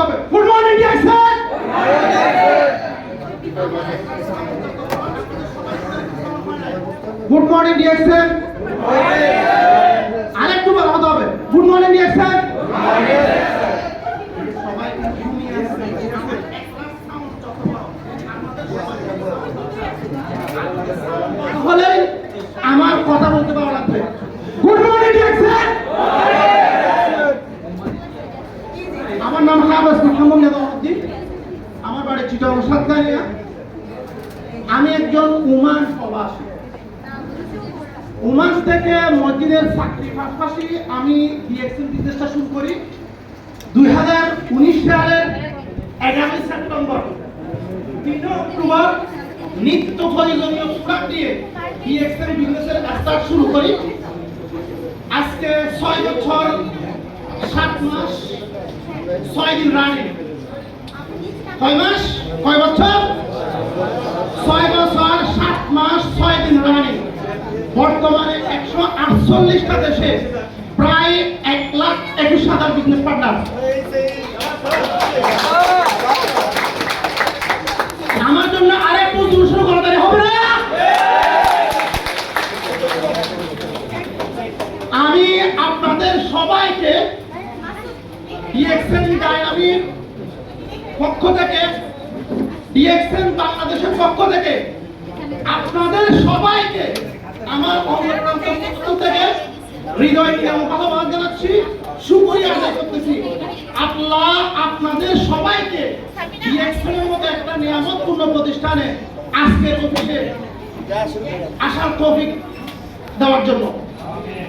হবে। Good morning DXN. Good morning DXN. আরেকটু বলতে হবে। Good morning DXN. তাহলে আমার কথা বলতে পারা লাগবে। Good morning DXN. আমার নাম হাফেজ মোহাম্মদ নেদাউদ্দিন। আমার বাড়ি চিটাগং সাতকানিয়া। আমি একজন ওমান প্রবাসী। ওমান থেকে মসজিদের চাকরির পাশাপাশি আমি ডিএক্সএন বিজনেসটা শুরু করি 2019 সালের 11 সেপ্টেম্বর। 3 অক্টোবর নিত্য প্রয়োজনীয় প্রোডাক্ট দিয়ে ডিএক্সএন বিজনেসের স্টার্ট শুরু করি। আজকে 6 বছর 7 মাস 6 দিন রানিং। কয় মাস কয় বছর? 6 বছর 7 মাস 6 দিন রানিং। বর্তমানে 148টা দেশে প্রায় 1,21,000 বিজনেস পার্টনার। আমার জন্য আরেকটু জোর শুরু করা হবে না? আমি আপনাদের সবাইকে ডিএক্সএন ডায়নামিক পক্ষ থেকে, ডিএক্সএন বাংলাদেশের পক্ষ থেকে আপনাদের সবাইকে আমার অন্তর থেকে হৃদয় থেকে ধন্যবাদ জানাচ্ছি, শুকরিয়া আদায় করতেছি। আল্লাহ আপনাদের সবাইকে ডিএক্সএনের মতো একটা নিয়ামতপূর্ণ প্রতিষ্ঠানে আজকের অফিসে আসার তৌফিক দেওয়ার জন্য